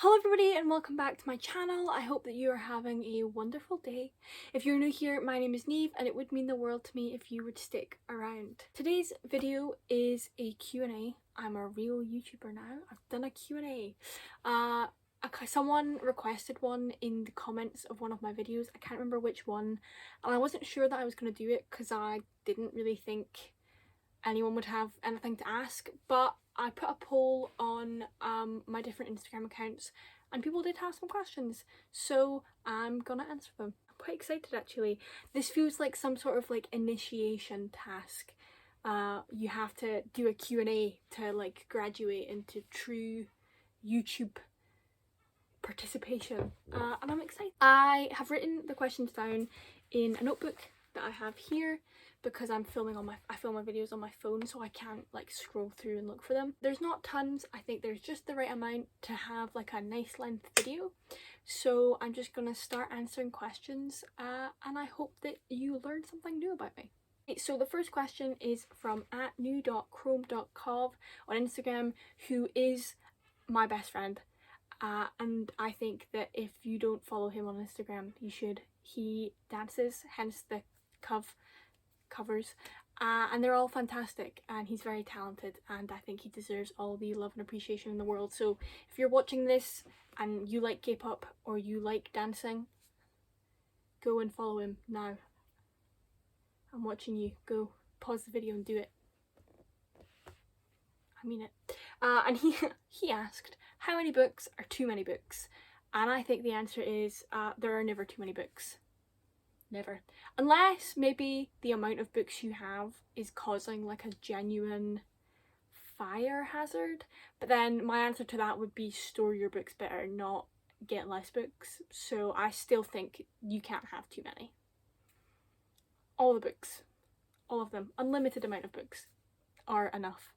Hello everybody and welcome back to my channel. I hope that you are having a wonderful day. If you're new here, my name is Neve and it would mean the world to me if you would stick around. Today's video is a Q&A. I'm a real YouTuber now. I've done a Q&A. Someone requested one in the comments of one of my videos. I can't remember which one, and I wasn't sure that I was going to do it because I didn't really think anyone would have anything to ask, but I put a poll on my different Instagram accounts and people did have some questions, so I'm gonna answer them. I'm quite excited actually. This feels like some sort of like initiation task. You have to do a Q&A to like graduate into true YouTube participation, and I'm excited. I have written the questions down in a notebook that I have here because I film my videos on my phone, so I can't like scroll through and look for them. There's not tons. I think there's just the right amount to have like a nice length video, so I'm just gonna start answering questions and I hope that you learn something new about me. So the first question is from @new.chrome.cov on Instagram, who is my best friend. And I think that if you don't follow him on Instagram, you should. He dances, hence the covers, and they're all fantastic, and he's very talented, and I think he deserves all the love and appreciation in the world. So if you're watching this and you like K-pop or you like dancing, go and follow him now. I'm watching you. Go pause the video and do it. I mean it. And he asked, how many books are too many books? And I think the answer is there are never too many books. Never. Unless maybe the amount of books you have is causing like a genuine fire hazard. But then my answer to that would be store your books better, not get less books. So I still think you can't have too many. All the books, all of them, unlimited amount of books are enough.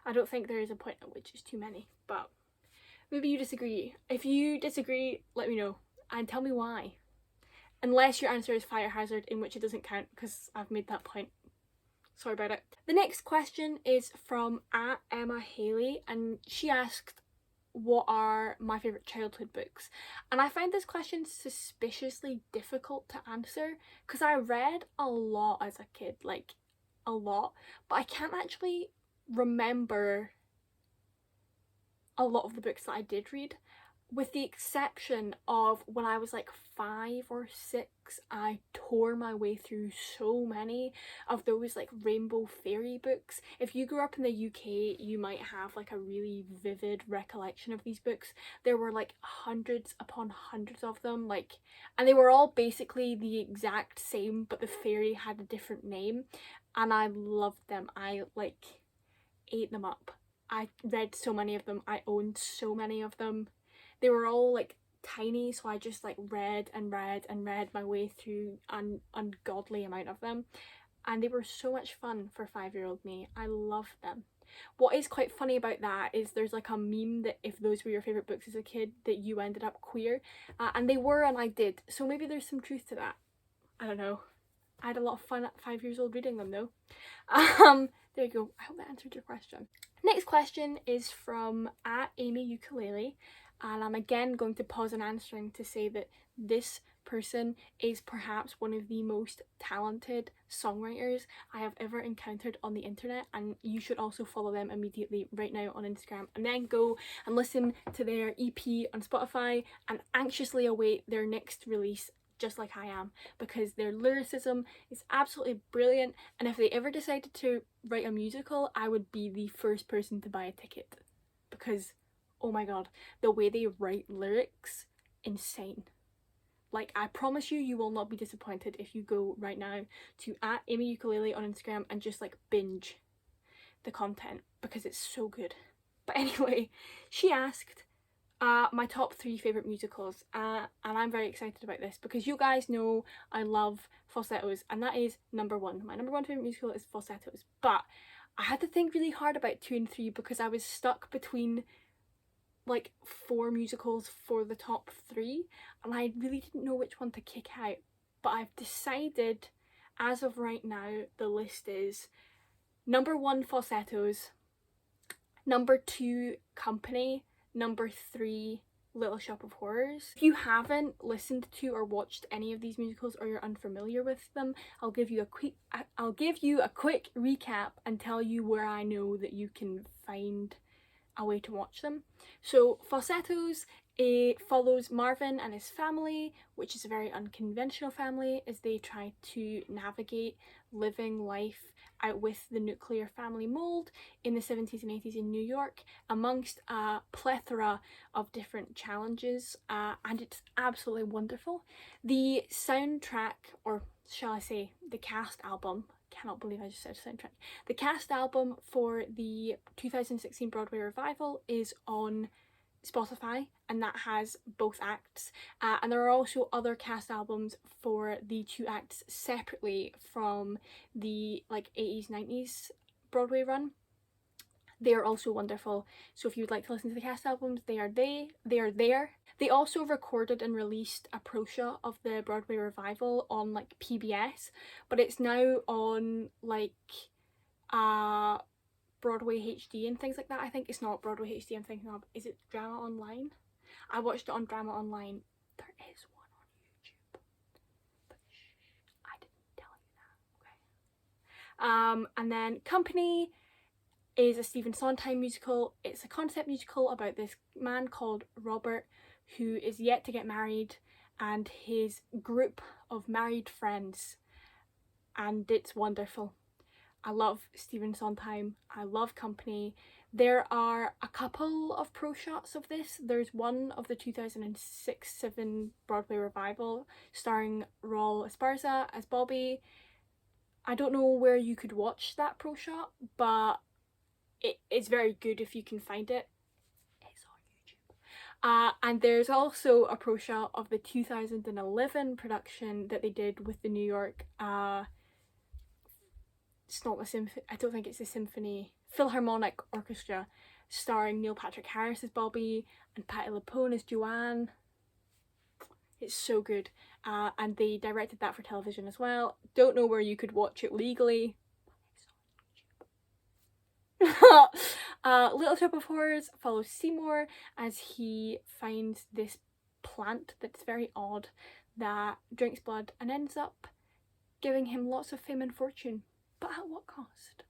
I don't think there is a point at which it's too many, but maybe you disagree. If you disagree, let me know and tell me why. Unless your answer is fire hazard, in which it doesn't count because I've made that point. Sorry about it. The next question is from @Emma Haley, and she asked, what are my favourite childhood books? And I find this question suspiciously difficult to answer because I read a lot as a kid, like a lot, but I can't actually remember a lot of the books that I did read, with the exception of when I was like 5 or 6. I tore my way through so many of those like rainbow fairy books. If you grew up in the UK, you might have like a really vivid recollection of these books. There were like hundreds upon hundreds of them, like, and they were all basically the exact same, but the fairy had a different name, and I loved them. I like ate them up. I read so many of them. I owned so many of them. They were all like tiny, so I just like read and read and read my way through an ungodly amount of them, and they were so much fun for 5-year-old me. I loved them. What is quite funny about that is there's like a meme that if those were your favourite books as a kid, that you ended up queer, and they were, and I did, so maybe there's some truth to that. I don't know. I had a lot of fun at 5 years old reading them though. There you go. I hope that answered your question. Next question is from @AmyUkulele, and I'm again going to pause on answering to say that this person is perhaps one of the most talented songwriters I have ever encountered on the internet, and you should also follow them immediately right now on Instagram, and then go and listen to their EP on Spotify and anxiously await their next release, just like I am, because their lyricism is absolutely brilliant, and if they ever decided to write a musical, I would be the first person to buy a ticket, because oh my god, the way they write lyrics, insane. Like, I promise you, you will not be disappointed if you go right now to @AmyUkulele on Instagram and just like binge the content, because it's so good. But anyway, she asked my top 3 favourite musicals, and I'm very excited about this because you guys know I love falsettos, and that is number 1. My number 1 favourite musical is falsettos, but I had to think really hard about 2 and 3 because I was stuck between like 4 musicals for the top 3, and I really didn't know which one to kick out. But I've decided, as of right now, the list is number 1 falsettos, number 2 Company, number 3 Little Shop of Horrors. If you haven't listened to or watched any of these musicals, or you're unfamiliar with them, I'll give you a quick recap and tell you where I know that you can find a way to watch them. So Falsettos, it follows Marvin and his family, which is a very unconventional family, as they try to navigate living life out with the nuclear family mold in the 70s and 80s in New York, amongst a plethora of different challenges, and it's absolutely wonderful. The soundtrack, or shall I say the cast album, cannot believe I just said soundtrack. The cast album for the 2016 Broadway revival is on Spotify, and that has both acts, and there are also other cast albums for the two acts separately from the like 80s 90s Broadway run. They are also wonderful, so if you would like to listen to the cast albums, they are there. They also recorded and released a pro shot of the Broadway revival on like PBS, but it's now on like Broadway HD and things like that. I think it's not Broadway HD I'm thinking of. Is it Drama Online? I watched it on Drama Online. There is one on YouTube, but I didn't tell you that. Okay. And then Company is a Stephen Sondheim musical. It's a concept musical about this man called Robert who is yet to get married and his group of married friends, and it's wonderful. I love Stephen Sondheim. I love Company. There are a couple of pro shots of this. There's one of the 2006-07 Broadway revival starring Raul Esparza as Bobby. I don't know where you could watch that pro shot, but it's very good if you can find it. It's on YouTube. And there's also a pro shot of the 2011 production that they did with the New York it's not the symphony, I don't think it's the Symphony Philharmonic Orchestra, starring Neil Patrick Harris as Bobby and Patti LuPone as Joanne. It's so good, and they directed that for television as well. Don't know where you could watch it legally. Little Shop of Horrors follows Seymour as he finds this plant that's very odd that drinks blood and ends up giving him lots of fame and fortune. But at what cost?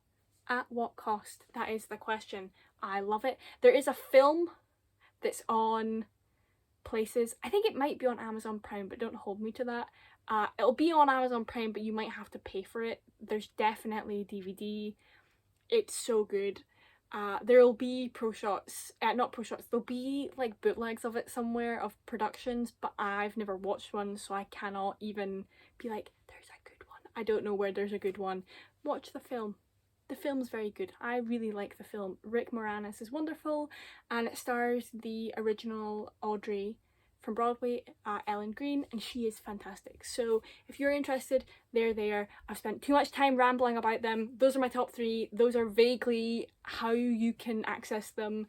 At what cost? That is the question. I love it. There is a film that's on places. I think it might be on Amazon Prime, but don't hold me to that. It'll be on Amazon Prime, but you might have to pay for it. There's definitely DVD. It's so good. There'll be pro shots, not pro shots, there'll be like bootlegs of it somewhere of productions, but I've never watched one, so I cannot even be like, there's a good one. I don't know where there's a good one. Watch the film. The film's very good. I really like the film. Rick Moranis is wonderful, and it stars the original Audrey from Broadway, Ellen Green, and she is fantastic. So if you're interested, they're there. I've spent too much time rambling about them. Those are my top 3. Those are vaguely how you can access them.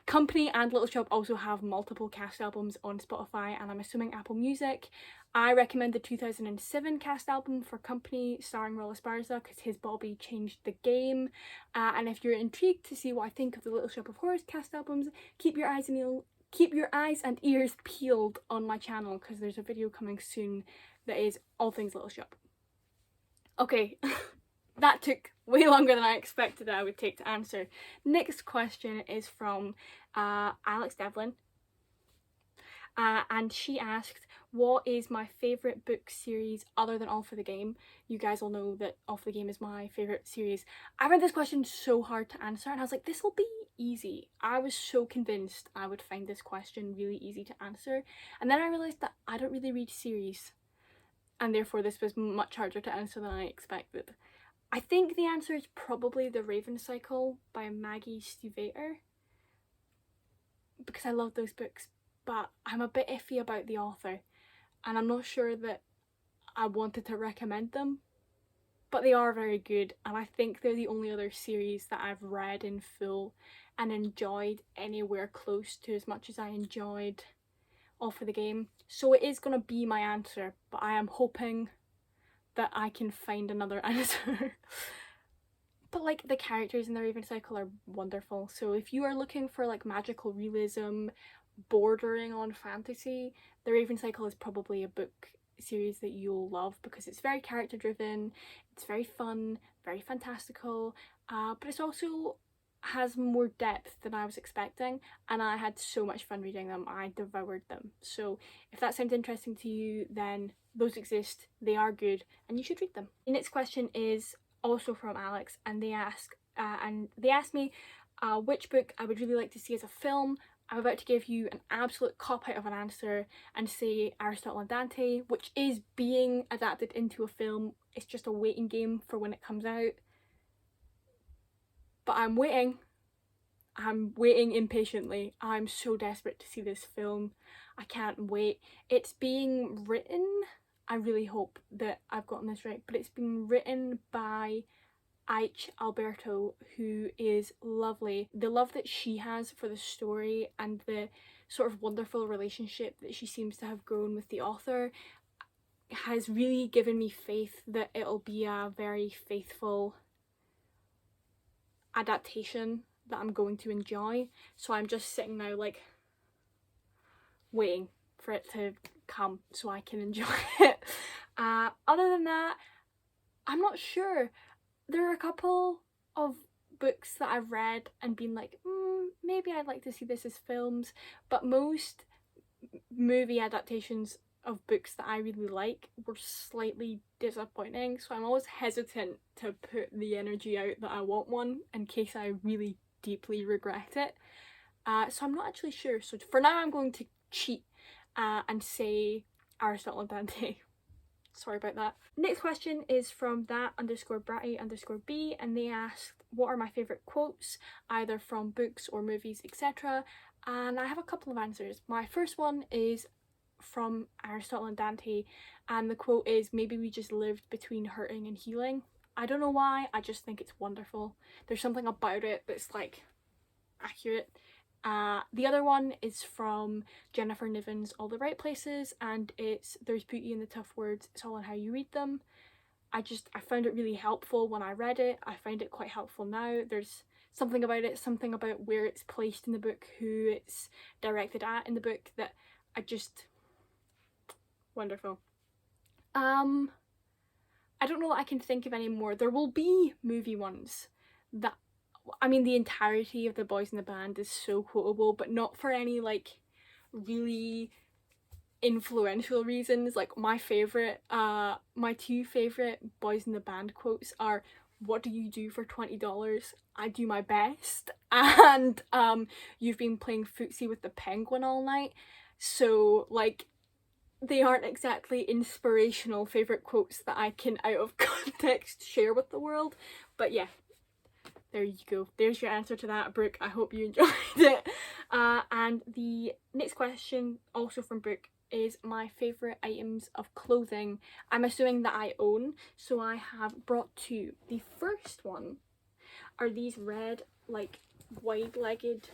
Company and Little Shop also have multiple cast albums on Spotify, and I'm assuming Apple Music. I recommend the 2007 cast album for Company starring Raul Esparza because his Bobby changed the game. And if you're intrigued to see what I think of the Little Shop of Horrors cast albums, keep your eyes and ears peeled on my channel because there's a video coming soon that is all things Little Shop. Okay, that took way longer than I expected I would take to answer. Next question is from Alex Devlin. And she asked, what is my favourite book series other than All for the Game? You guys all know that All for the Game is my favourite series. I found this question so hard to answer, and I was like, this will be easy. I was so convinced I would find this question really easy to answer, and then I realised that I don't really read series, and therefore this was much harder to answer than I expected. I think the answer is probably The Raven Cycle by Maggie Stuvater, because I love those books, but I'm a bit iffy about the author, and I'm not sure that I wanted to recommend them, but they are very good, and I think they're the only other series that I've read in full and enjoyed anywhere close to as much as I enjoyed All for the Game. So it is going to be my answer, but I am hoping that I can find another answer. But like, the characters in The Raven Cycle are wonderful, so if you are looking for like magical realism, bordering on fantasy. The Raven Cycle is probably a book series that you'll love because it's very character driven, it's very fun, very fantastical, but it's also has more depth than I was expecting, and I had so much fun reading them. I devoured them. So if that sounds interesting to you, then those exist, they are good, and you should read them. The next question is also from Alex, and they asked me which book I would really like to see as a film. I'm about to give you an absolute cop-out of an answer and say Aristotle and Dante, which is being adapted into a film. It's just a waiting game for when it comes out. But I'm waiting impatiently. I'm so desperate to see this film. I can't wait. It's being written, I really hope that I've gotten this right, but it's been written by Aich Alberto, who is lovely. The love that she has for the story and the sort of wonderful relationship that she seems to have grown with the author has really given me faith that it'll be a very faithful adaptation that I'm going to enjoy. So I'm just sitting now like waiting for it to come so I can enjoy it. Other than that, I'm not sure. There are a couple of books that I've read and been like, maybe I'd like to see this as films, but most movie adaptations of books that I really like were slightly disappointing, so I'm always hesitant to put the energy out that I want one in case I really deeply regret it. So I'm not actually sure. So for now I'm going to cheat and say Aristotle and Dante. Sorry about that. Next question is from that_bratty_b, and they asked what are my favourite quotes, either from books or movies, etc. And I have a couple of answers. My first one is from Aristotle and Dante, and the quote is, "Maybe we just lived between hurting and healing." I don't know why, I just think it's wonderful. There's something about it that's like accurate. The other one is from Jennifer Niven's All the Right Places, and it's "There's beauty in the tough words, it's all in how you read them." I found it really helpful when I read it. I find it quite helpful now. There's something about it, something about where it's placed in the book, who it's directed at in the book, that wonderful. I don't know that I can think of any more. There will be movie ones that, I mean, the entirety of The Boys in the Band is so quotable, but not for any like really influential reasons. Like my two favourite Boys in the Band quotes are, "What do you do for $20? I do my best," and "You've been playing footsie with the penguin all night." So like, they aren't exactly inspirational favourite quotes that I can out of context share with the world, but yeah, there you go. There's your answer to that, Brooke. I hope you enjoyed it. And the next question, also from Brooke, is my favourite items of clothing. I'm assuming that I own, so I have brought two. The first one are these red, like, wide-legged,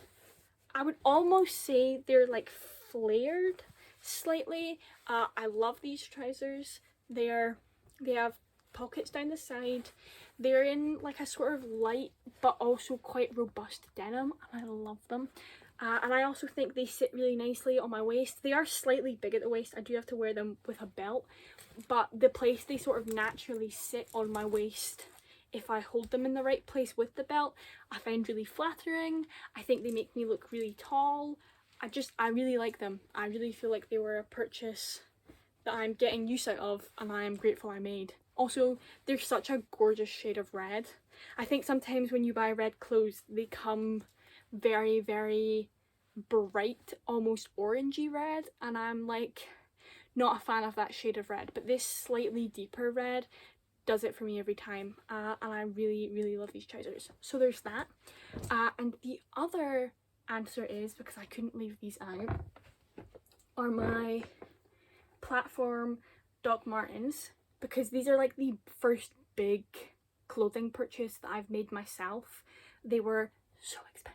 I would almost say they're like flared slightly. I love these trousers. They have pockets down the side. They're in like a sort of light but also quite robust denim, and I love them. And I also think they sit really nicely on my waist. They are slightly big at the waist. I do have to wear them with a belt, but the place they sort of naturally sit on my waist, if I hold them in the right place with the belt, I find really flattering. I think they make me look really tall. I really like them. I really feel like they were a purchase that I'm getting use out of, and I am grateful I made. Also, they're such a gorgeous shade of red. I think sometimes when you buy red clothes, they come very, very bright, almost orangey red, and I'm like not a fan of that shade of red, but this slightly deeper red does it for me every time, and I really, really love these trousers. So there's that. And the other answer is, because I couldn't leave these out, are my platform Doc Martens, because these are like the first big clothing purchase that I've made myself. They were so expensive.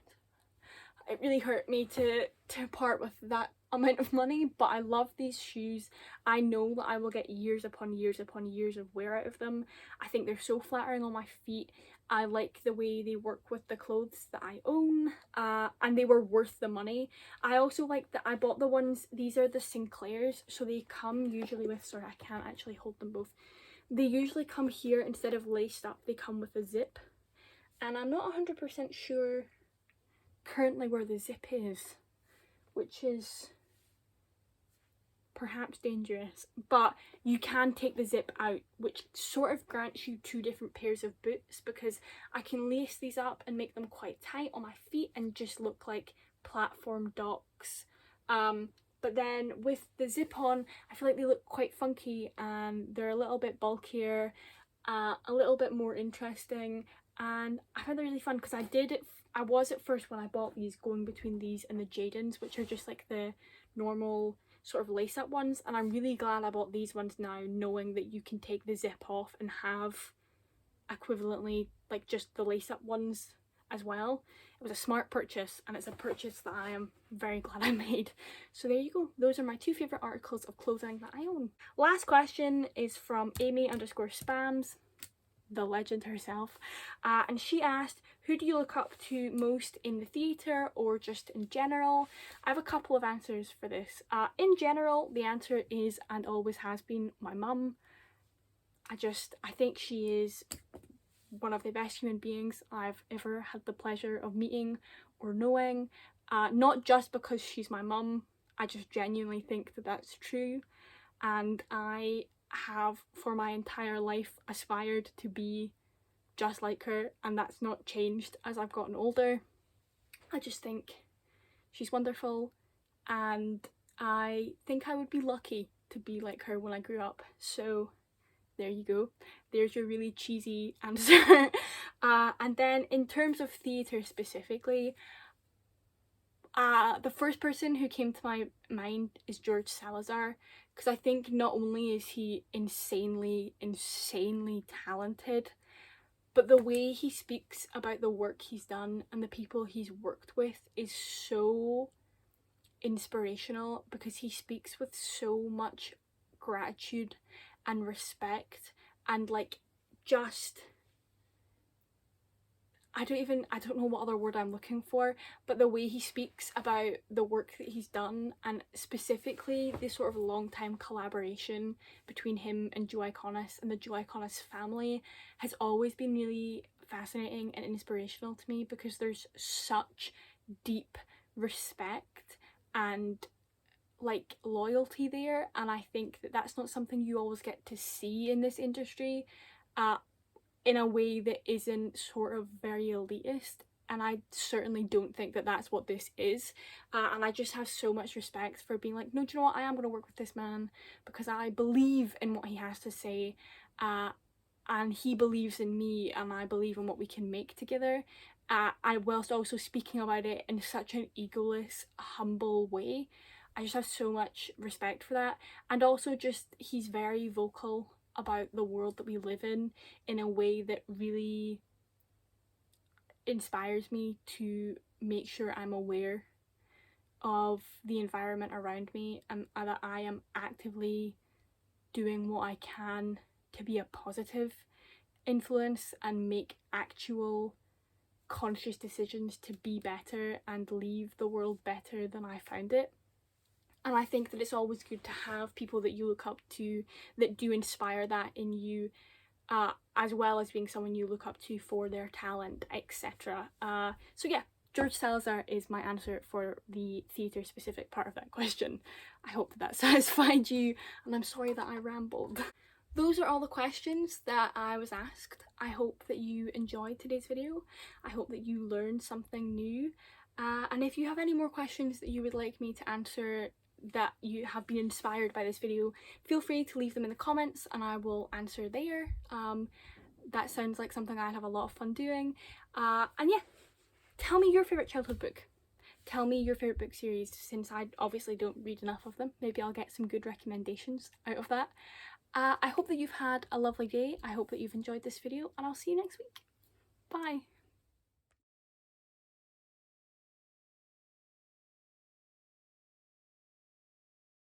it really hurt me to part with that amount of money, but I love these shoes. I know that I will get years upon years upon years of wear out of them. I think they're so flattering on my feet. I like the way they work with the clothes that I own, and they were worth the money. I also like that I bought the ones, these are the Sinclairs, so they come usually with, sorry I can't actually hold them both. They usually come here instead of laced up, they come with a zip. And I'm not 100% sure currently where the zip is, which is perhaps dangerous, but you can take the zip out, which sort of grants you two different pairs of boots, because I can lace these up and make them quite tight on my feet and just look like platform docs. But then with the zip on, I feel like they look quite funky and they're a little bit bulkier, a little bit more interesting, and I found it really fun because I was at first when I bought these going between these and the Jadens, which are just like the normal sort of lace up ones, and I'm really glad I bought these ones now, knowing that you can take the zip off and have equivalently like just the lace up ones as well. It was a smart purchase, and it's a purchase that I am very glad I made. So there you go, those are my two favourite articles of clothing that I own. Last question is from Amy_spams, the legend herself, and she asked, who do you look up to most in the theatre or just in general? I have a couple of answers for this. In general, the answer is and always has been my mum. I think she is one of the best human beings I've ever had the pleasure of meeting or knowing. Not just because she's my mum, I just genuinely think that that's true, and I have for my entire life aspired to be just like her, and that's not changed as I've gotten older. I just think she's wonderful, and I think I would be lucky to be like her when I grew up. So there you go, there's your really cheesy answer. And then in terms of theatre specifically, the first person who came to my mind is George Salazar, because I think not only is he insanely talented, but the way he speaks about the work he's done and the people he's worked with is so inspirational, because he speaks with so much gratitude and respect and like just I don't know what other word I'm looking for, but the way he speaks about the work that he's done, and specifically the sort of long-time collaboration between him and Joe Iconis and the Joe Iconis family, has always been really fascinating and inspirational to me, because there's such deep respect and like loyalty there, and I think that that's not something you always get to see in this industry. In a way that isn't sort of very elitist, and I certainly don't think that that's what this is. And I just have so much respect for being like, no, do you know what, I am going to work with this man because I believe in what he has to say, and he believes in me, and I believe in what we can make together, and whilst also speaking about it in such an egoless, humble way. I just have so much respect for that, and also just he's very vocal about the world that we live in a way that really inspires me to make sure I'm aware of the environment around me, and that I am actively doing what I can to be a positive influence and make actual conscious decisions to be better and leave the world better than I found it. And I think that it's always good to have people that you look up to that do inspire that in you, as well as being someone you look up to for their talent, etc. So yeah, George Salazar is my answer for the theatre specific part of that question. I hope that satisfied you, and I'm sorry that I rambled. Those are all the questions that I was asked. I hope that you enjoyed today's video. I hope that you learned something new. And if you have any more questions that you would like me to answer, that you have been inspired by this video, feel free to leave them in the comments and I will answer there. That sounds like something I'd have a lot of fun doing. And yeah, tell me your favourite childhood book. Tell me your favourite book series, since I obviously don't read enough of them. Maybe I'll get some good recommendations out of that. I hope that you've had a lovely day. I hope that you've enjoyed this video, and I'll see you next week. Bye!